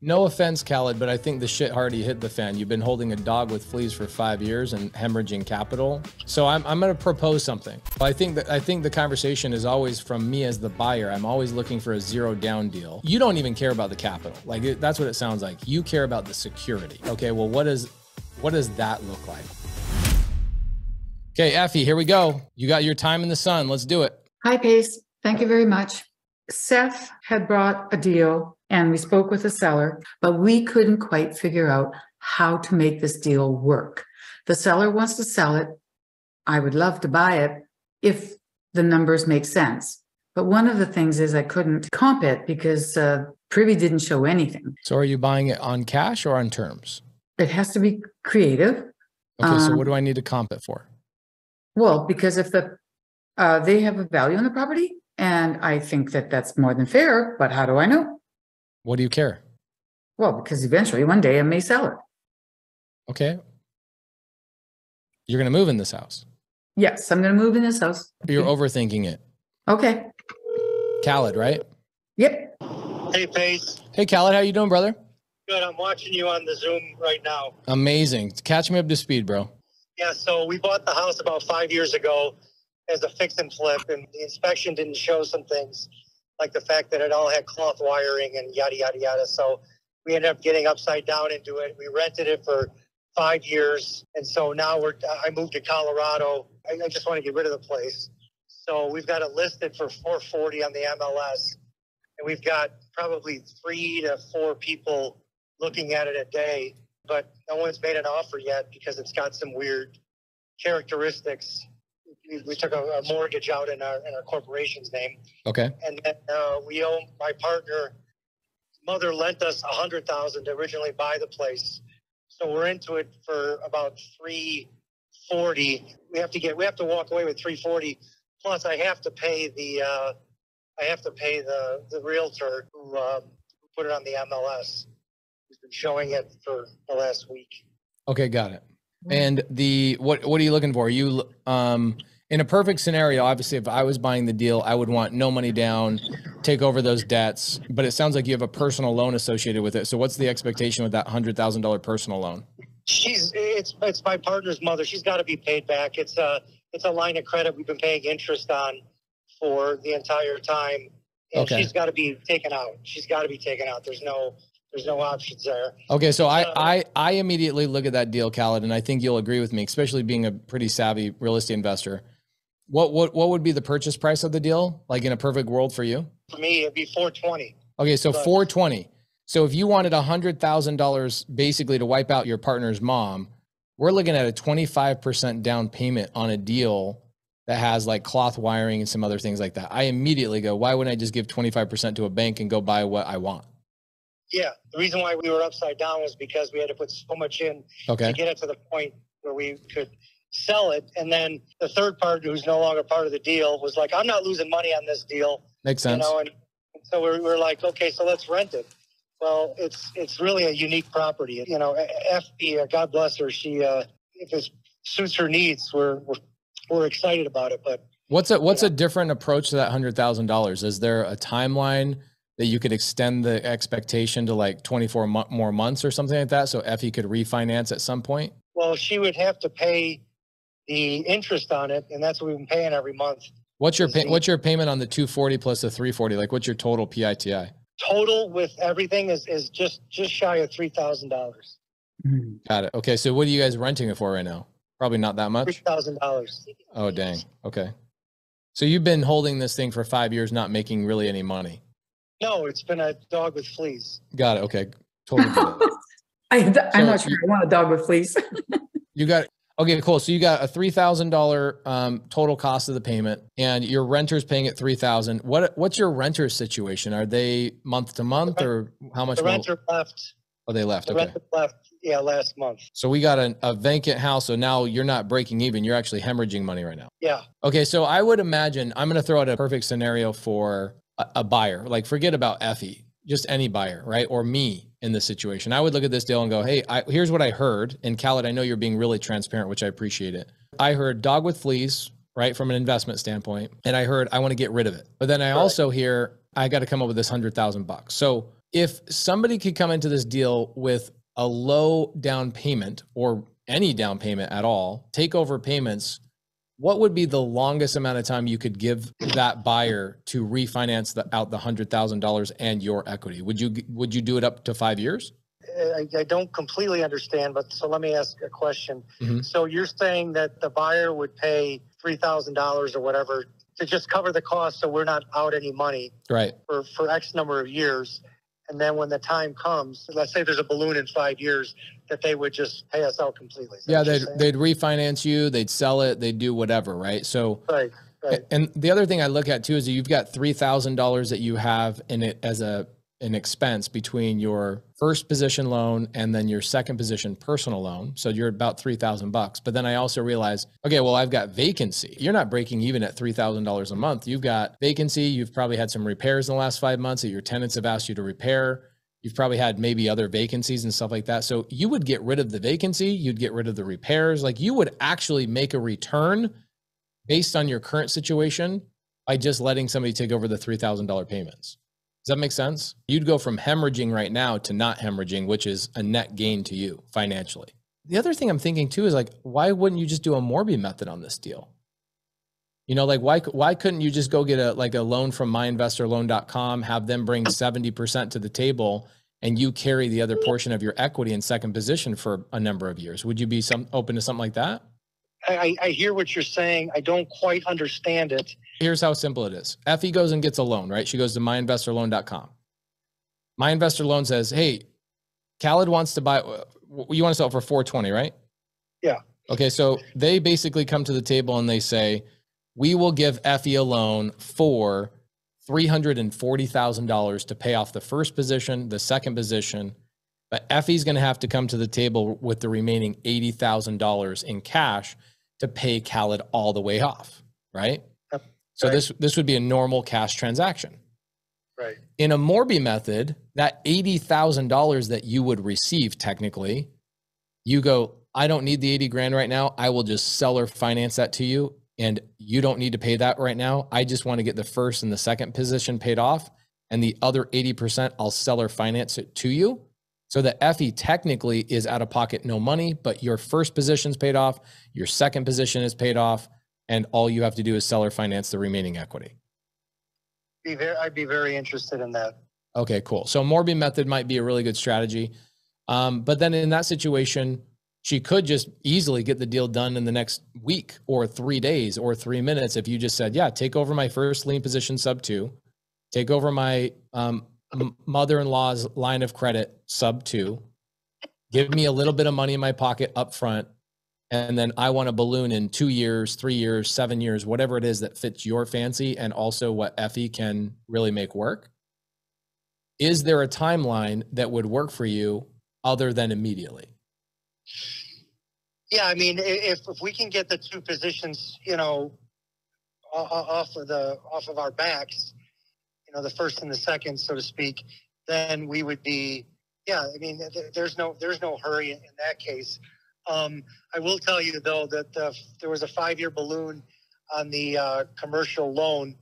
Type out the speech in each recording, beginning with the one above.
No offense, Khaled, but I think the shit already hit the fan. You've been holding a dog with fleas for 5 years and hemorrhaging capital. So I'm going to propose something. I think the conversation is always from me as the buyer. I'm always looking for a zero down deal. You don't even care about the capital. Like that's what it sounds like. You care about the security. Okay, well, what does that look like? Okay, Effie, here we go. You got your time in the sun. Let's do it. Hi, Pace. Thank you very much. Seth had brought a deal and we spoke with the seller, but we couldn't quite figure out how to make this deal work. The seller wants to sell it. I would love to buy it if the numbers make sense. But one of the things is I couldn't comp it because Privy didn't show anything. So are you buying it on cash or on terms? It has to be creative. Okay, so what do I need to comp it for? Well, because if they have a value on the property, and I think that that's more than fair, but how do I know? What do you care? Well, because eventually one day I may sell it. Okay. You're going to move in this house. Yes, I'm going to move in this house. You're overthinking it. Okay. Khaled, right? Yep. Hey, Pace. Hey, Khaled, how you doing, brother? Good. I'm watching you on the Zoom right now. Amazing. Catch me up to speed, bro. Yeah, so we bought the house about 5 years ago as a fix and flip, and the inspection didn't show some things, like the fact that it all had cloth wiring and yada, yada, yada. So we ended up getting upside down into it. We rented it for 5 years. And so now I moved to Colorado. I just want to get rid of the place. So we've got it listed for $440 on the MLS. And we've got probably 3 to 4 people looking at it a day, but no one's made an offer yet because it's got some weird characteristics. We took a mortgage out in our corporation's name. Okay. And then we owe my partner. Mother lent us $100,000 to originally buy the place, so we're into it for about $340. We have to walk away with $340. Plus, I have to pay the realtor who put it on the MLS. He's been showing it for the last week. Okay, got it. And what are you looking for? You in a perfect scenario, obviously, if I was buying the deal, I would want no money down, take over those debts. But it sounds like you have a personal loan associated with it. So what's the expectation with that $100,000 personal loan? It's my partner's mother. She's got to be paid back. It's a line of credit we've been paying interest on for the entire time, and okay. She's got to be taken out. She's got to be taken out. There's no options there. Okay, so I immediately look at that deal, Khaled, and I think you'll agree with me, especially being a pretty savvy real estate investor. What would be the purchase price of the deal, like in a perfect world for you? For me, it'd be $420. Okay, so $420. So if you wanted $100,000 basically to wipe out your partner's mom, we're looking at a 25% down payment on a deal that has like cloth wiring and some other things like that. I immediately go, why wouldn't I just give 25% to a bank and go buy what I want? Yeah, the reason why we were upside down was because we had to put so much in to get it to the point where we could sell it. And then the third party, who's no longer part of the deal, was like, I'm not losing money on this deal. Makes sense. You know, and so we're like, okay, so let's rent it. Well, it's really a unique property. You know, FB, God bless her, she if it suits her needs, we're excited about it. But what's a different approach to that $100,000? Is there a timeline that you could extend the expectation to like 24 more months or something like that, so Effie could refinance at some point? Well, she would have to pay the interest on it, and that's what we've been paying every month. What's your payment on the 240 plus the 340? Like, what's your total PITI? Total with everything is just shy of $3,000. Got it. Okay, so what are you guys renting it for right now? Probably not that much. $3,000. Oh, dang. Okay. So you've been holding this thing for 5 years, not making really any money. No, it's been a dog with fleas. Got it. Okay. Totally. I'm not sure I want a dog with fleas. You got, okay, cool. So you got a $3,000 total cost of the payment, and your renter's paying at $3,000. What's your renter's situation? Are they month to month, or how much? The renter left. Oh, they left. The okay. renter left. Yeah, last month. So we got a vacant house. So now you're not breaking even. You're actually hemorrhaging money right now. Yeah. Okay. So I would imagine, I'm going to throw out a perfect scenario for a buyer. Like, forget about Effie, just any buyer, right? Or me in this situation. I would look at this deal and go, hey, here's what I heard. And Khaled, I know you're being really transparent, which I appreciate it. I heard dog with fleas, right? From an investment standpoint. And I heard, I want to get rid of it. But then I also hear, I got to come up with this $100,000. So If somebody could come into this deal with a low down payment or any down payment at all, take over payments, what would be the longest amount of time you could give that buyer to refinance out the $100,000 and your equity? Would you do it up to 5 years? I don't completely understand, but so let me ask a question. Mm-hmm. So you're saying that the buyer would pay $3,000 or whatever to just cover the cost, so we're not out any money, right, for X number of years. And then when the time comes, let's say there's a balloon in 5 years, that they would just pay us out completely. Yeah, they'd refinance you, they'd sell it, they'd do whatever, right? So, right. And the other thing I look at too is that you've got $3,000 that you have in it as an expense between your first position loan and then your second position personal loan. So you're about $3,000. But then I also realize, okay, well, I've got vacancy. You're not breaking even at $3,000 a month. You've got vacancy. You've probably had some repairs in the last 5 months that your tenants have asked you to repair. You've probably had maybe other vacancies and stuff like that. So you would get rid of the vacancy. You'd get rid of the repairs. Like you would actually make a return based on your current situation by just letting somebody take over the $3,000 payments. Does that make sense? You'd go from hemorrhaging right now to not hemorrhaging, which is a net gain to you financially. The other thing I'm thinking too is like, why wouldn't you just do a Morby method on this deal? You know, like why couldn't you just go get a loan from myinvestorloan.com, have them bring 70% to the table and you carry the other portion of your equity in second position for a number of years? Would you be open to something like that? I hear what you're saying. I don't quite understand it. Here's how simple it is. Effie goes and gets a loan, right? She goes to myinvestorloan.com. My Investor Loan says, hey, Khaled wants to buy, you want to sell it for $420, right? Yeah. Okay. So they basically come to the table and they say, we will give Effie a loan for $340,000 to pay off the first position, the second position, but Effie's going to have to come to the table with the remaining $80,000 in cash to pay Khaled all the way off, right? Yep. So right. this would be a normal cash transaction. Right. In a Morby method, that $80,000 that you would receive technically, you go, I don't need the 80 grand right now. I will just seller finance that to you. And you don't need to pay that right now. I just want to get the first and the second position paid off. And the other 80%, I'll seller finance it to you. So that Effie technically is out of pocket, no money, but your first position's paid off, your second position is paid off, and all you have to do is seller finance the remaining equity. I'd be very interested in that. Okay, cool. So Morby method might be a really good strategy. But then in that situation, she could just easily get the deal done in the next week or 3 days or 3 minutes if you just said, yeah, take over my first lien position sub 2, take over my mother-in-law's line of credit sub 2, give me a little bit of money in my pocket up front, and then I want a balloon in 2 years, 3 years, 7 years, whatever it is that fits your fancy and also what Effie can really make work. Is there a timeline that would work for you other than immediately? Yeah, I mean, if we can get the two positions, you know, off of our backs, you know, the first and the second, so to speak, then we would be, yeah, I mean, there's no hurry in that case. I will tell you though that there was a 5-year balloon on the commercial loan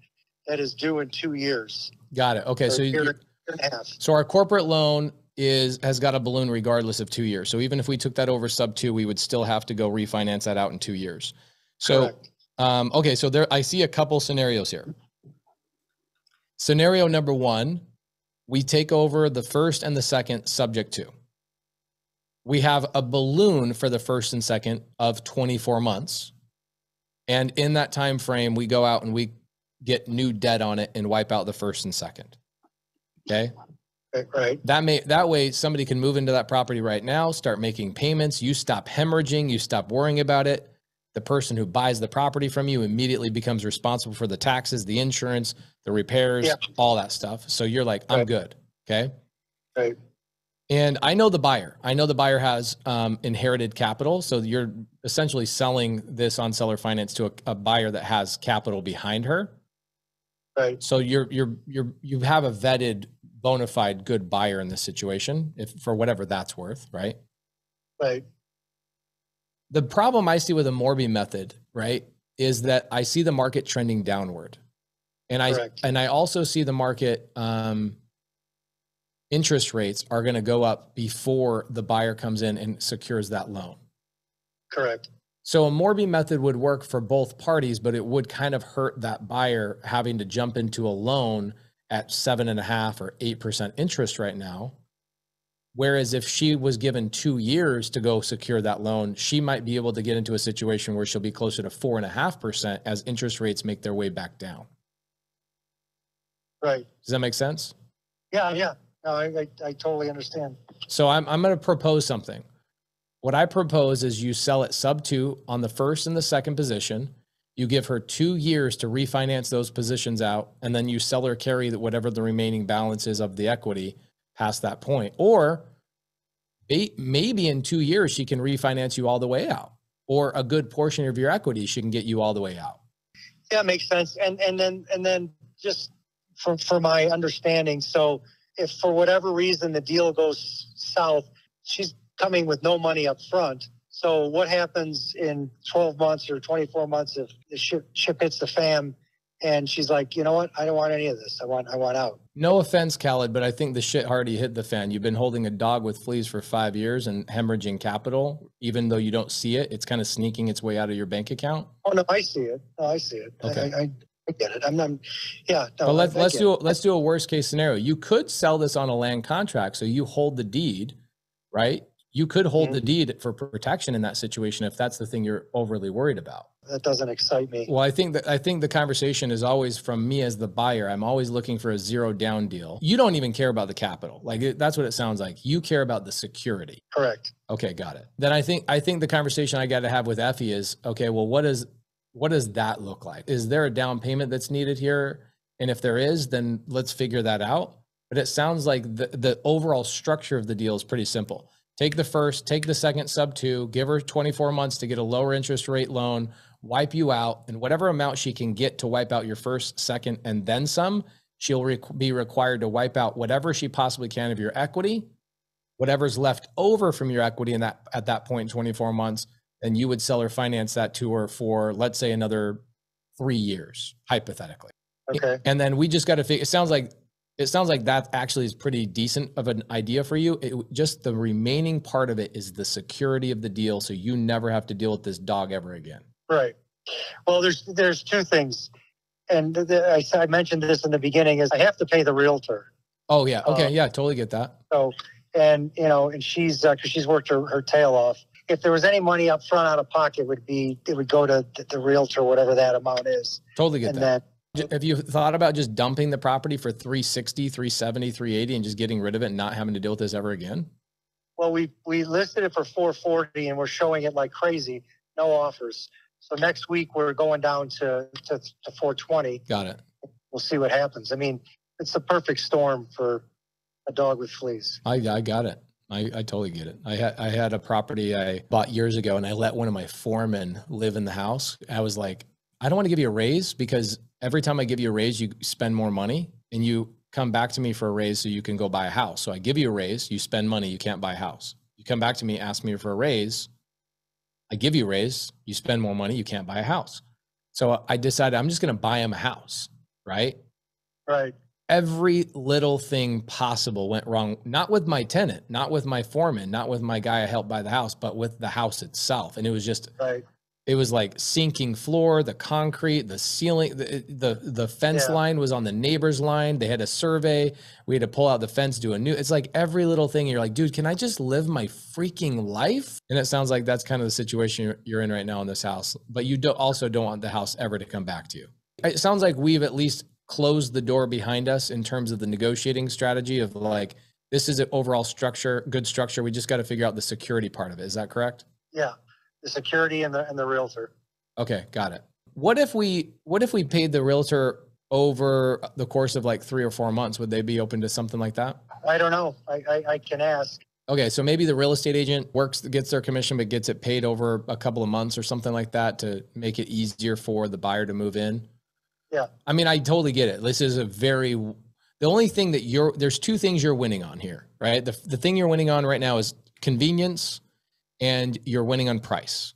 that is due in 2 years. Got it. Okay, so year and a half. So our corporate loan has got a balloon regardless of 2 years. So even if we took that over sub 2, we would still have to go refinance that out in 2 years. So, okay. So I see a couple scenarios here. Scenario number 1, we take over the first and the second subject to. We have a balloon for the first and second of 24 months. And in that time frame, we go out and we get new debt on it and wipe out the first and second. Okay. Right. That way somebody can move into that property right now, start making payments. You stop hemorrhaging. You stop worrying about it. The person who buys the property from you immediately becomes responsible for the taxes, the insurance, the repairs, all that stuff. So you're like, I'm good. Okay. Right. And I know the buyer. I know the buyer has inherited capital. So you're essentially selling this on seller finance to a buyer that has capital behind her. Right. So you have a vetted, bona fide good buyer in this situation, if for whatever that's worth, right? Right. The problem I see with a Morby method, right, is that I see the market trending downward. And I also see the market interest rates are going to go up before the buyer comes in and secures that loan. Correct. So a Morby method would work for both parties, but it would kind of hurt that buyer having to jump into a loan at 7.5% or 8% interest right now. Whereas if she was given 2 years to go secure that loan, she might be able to get into a situation where she'll be closer to 4.5% as interest rates make their way back down. Right. Does that make sense? Yeah. Yeah. No, I totally understand. So I'm going to propose something. What I propose is you sell at sub-2 on the first and the second position. You give her 2 years to refinance those positions out, and then you sell her carry whatever the remaining balance is of the equity past that point. Or maybe in 2 years, she can refinance you all the way out, or a good portion of your equity she can get you all the way out. Yeah, makes sense. And then just for my understanding, so if for whatever reason the deal goes south, she's coming with no money up front. So what happens in 12 months or 24 months if the ship hits the fan and she's like, you know what, I don't want any of this. I want out. No offense, Khaled, but I think the shit already hit the fan. You've been holding a dog with fleas for 5 years and hemorrhaging capital, even though you don't see it. It's kind of sneaking its way out of your bank account. Oh no, I see it. No, I see it. Okay. I get it. Yeah. No, but let's do a worst case scenario. You could sell this on a land contract, so you hold the deed, right? You could hold the deed for protection in that situation if that's the thing you're overly worried about. That doesn't excite me. Well, I think the conversation is always from me as the buyer. I'm always looking for a zero down deal. You don't even care about the capital. That's what it sounds like. You care about the security. Correct. Okay, got it. Then I think the conversation I got to have with Effie is, okay, well, what does that look like? Is there a down payment that's needed here? And if there is, then let's figure that out. But it sounds like the overall structure of the deal is pretty simple. Take the second sub-2, give her 24 months to get a lower interest rate loan, wipe you out, and whatever amount she can get to wipe out your first, second, and then some, she'll be required to wipe out whatever she possibly can of your equity, whatever's left over from your equity at that point in 24 months, and you would sell or finance that to her for, let's say, another 3 years, hypothetically. Okay. And then we just got to figure, it sounds like that actually is pretty decent of an idea for you. Just the remaining part of it is the security of the deal, so you never have to deal with this dog ever again. Right. Well, there's two things, and I mentioned this in the beginning, is I have to pay the realtor. Oh yeah. Okay. Yeah. Totally get that. So, and she's because she's worked her tail off. If there was any money up front out of pocket, it would go to the realtor, whatever that amount is. Totally get that. Have you thought about just dumping the property for 360, 370, 380 and just getting rid of it and not having to deal with this ever again? Well, we listed it for 440 and we're showing it like crazy. No offers. So next week we're going down to 420. Got it. We'll see what happens. I mean, it's the perfect storm for a dog with fleas. I got it. I totally get it. I had a property I bought years ago and I let one of my foremen live in the house. I was like, I don't want to give you a raise because every time I give you a raise, you spend more money and you come back to me for a raise so you can go buy a house. So I give you a raise, you spend money, you can't buy a house. You come back to me, ask me for a raise. I give you a raise, you spend more money, you can't buy a house. So I decided I'm just going to buy him a house, right? Right. Every little thing possible went wrong, not with my tenant, not with my foreman, not with my guy I helped buy the house, but with the house itself. And it was just, it was like sinking floor, the concrete, the ceiling, the fence line was on the neighbor's line. They had a survey. We had to pull out the fence, do a new, it's like every little thing. You're like, dude, can I just live my freaking life? And it sounds like that's kind of the situation you're in right now in this house, but you also don't want the house ever to come back to you. It sounds like we've at least closed the door behind us in terms of the negotiating strategy of like, this is an overall structure, good structure. We just got to figure out the security part of it. Is that correct? Yeah. The security and the realtor. Okay, got it. What if we paid the realtor over the course of like 3 or 4 months? Would they be open to something like that? I don't know. I can ask. Okay, so maybe the real estate agent gets their commission, but gets it paid over a couple of months or something like that to make it easier for the buyer to move in. Yeah. I mean, I totally get it. This is the only thing that there's two things you're winning on here, right? The thing you're winning on right now is convenience, and you're winning on price.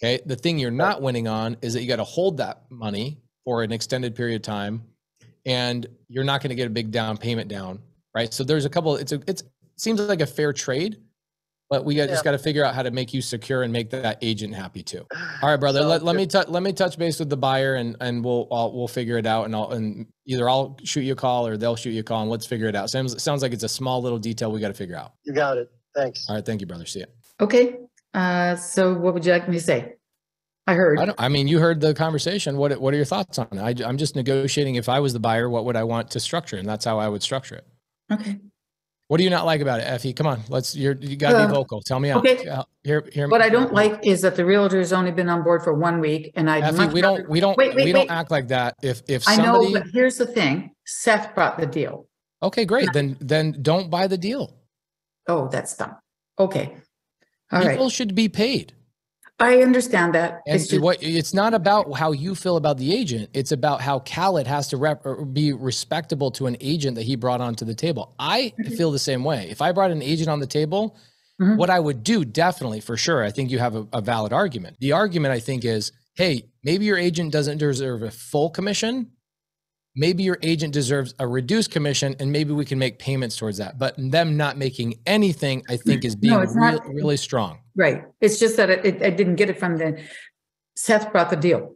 Okay. The thing you're not winning on is that you got to hold that money for an extended period of time and you're not going to get a big down payment down, right? So there's a couple, it seems like a fair trade, but we just got to figure out how to make you secure and make that agent happy too. All right, brother, let me touch base with the buyer and we'll figure it out, and either I'll shoot you a call or they'll shoot you a call and let's figure it out. Sounds like it's a small little detail we got to figure out. You got it. Thanks. All right. Thank you, brother. See ya. Okay. So what would you like me to say? I heard. I mean, you heard the conversation. What are your thoughts on it? I'm just negotiating. If I was the buyer, what would I want to structure? And that's how I would structure it. Okay. What do you not like about it, Effie? Come on, you gotta be vocal. Tell me out. Okay. Here. What I don't like is that the realtor has only been on board for 1 week, and Effie, we don't act like that. If I somebody, know, but here's the thing: Seth brought the deal. Okay, great. Then don't buy the deal. Oh, that's dumb. Okay. All right. People should be paid. I understand that. And it's not about how you feel about the agent. It's about how Khaled has to be respectable to an agent that he brought onto the table. I feel the same way. If I brought an agent on the table, what I would do, definitely, for sure, I think you have a valid argument. The argument, I think, is, hey, maybe your agent doesn't deserve a full commission. Maybe your agent deserves a reduced commission, and maybe we can make payments towards that. But them not making anything, I think, is being really strong. Right. It's just that I didn't get it from Seth brought the deal.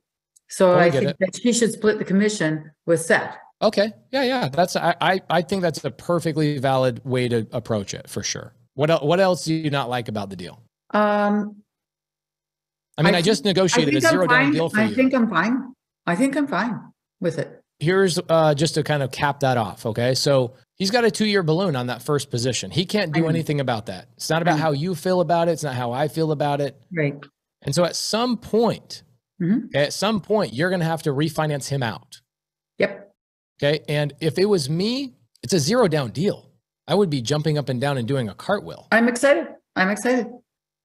So I think that he should split the commission with Seth. Okay. Yeah. I think that's a perfectly valid way to approach it, for sure. What else do you not like about the deal? I just negotiated a $0 deal for you. I think I'm fine with it. Here's just to kind of cap that off. Okay. So he's got a 2-year balloon on that first position. He can't do anything about that. It's not about how you feel about it. It's not how I feel about it. Right. And so at some point, you're going to have to refinance him out. Yep. Okay. And if it was me, it's a $0 deal. I would be jumping up and down and doing a cartwheel. I'm excited.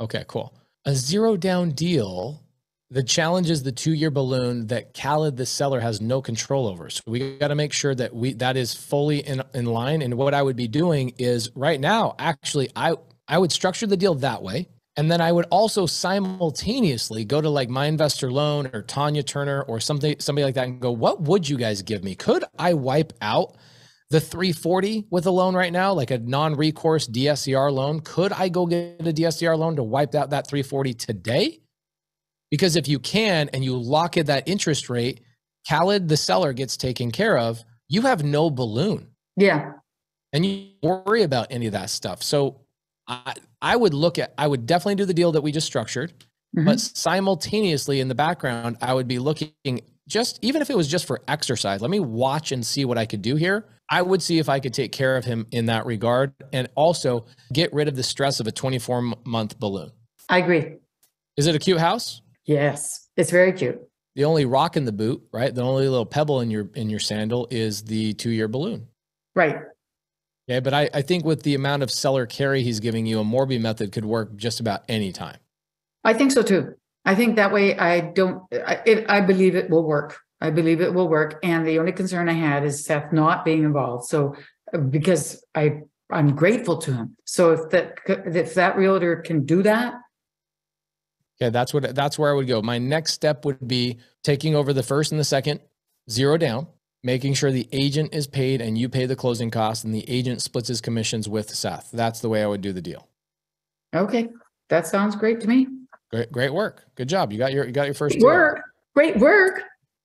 Okay, cool. A $0 deal. The challenge is the 2-year balloon that Khaled, the seller, has no control over. So we got to make sure that that is fully in line. And what I would be doing is right now, actually, I would structure the deal that way. And then I would also simultaneously go to like My Investor Loan or Tanya Turner or somebody like that and go, what would you guys give me? Could I wipe out the 340 with a loan right now, like a non-recourse DSCR loan? Could I go get a DSCR loan to wipe out that 340 today? Because if you can, and you lock in that interest rate, Khaled, the seller, gets taken care of. You have no balloon. Yeah. And you worry about any of that stuff. So I would definitely do the deal that we just structured, but simultaneously in the background, I would be looking, even if it was just for exercise, let me watch and see what I could do here. I would see if I could take care of him in that regard and also get rid of the stress of a 24-month balloon. I agree. Is it a cute house? Yes, it's very cute. The only rock in the boot, right? The only little pebble in your sandal is the 2-year balloon. Right. Yeah, but I think with the amount of seller carry he's giving you, a Morby method could work just about any time. I think so too. I think that way I believe it will work. I believe it will work. And the only concern I had is Seth not being involved. So because I'm grateful to him. So if that realtor can do that. Yeah, that's where I would go. My next step would be taking over the first and the second, $0, making sure the agent is paid and you pay the closing costs, and the agent splits his commissions with Seth. That's the way I would do the deal. Okay, that sounds great to me. Great work. Good job. You got your first Great work.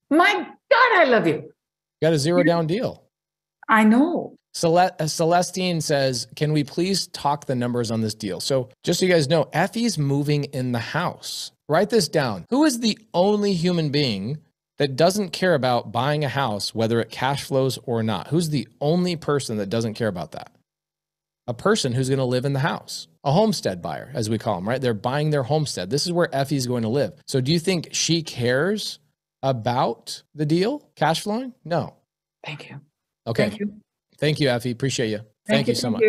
My God, I love you. You got a $0 deal. I know. Celestine says, can we please talk the numbers on this deal? So just so you guys know, Effie's moving in the house. Write this down. Who is the only human being that doesn't care about buying a house, whether it cash flows or not? Who's the only person that doesn't care about that? A person who's going to live in the house. A homestead buyer, as we call them, right? They're buying their homestead. This is where Effie's going to live. So do you think she cares about the deal cash flowing? No. Thank you. Okay. Thank you. Thank you, Effie. Appreciate you. Thank you so much.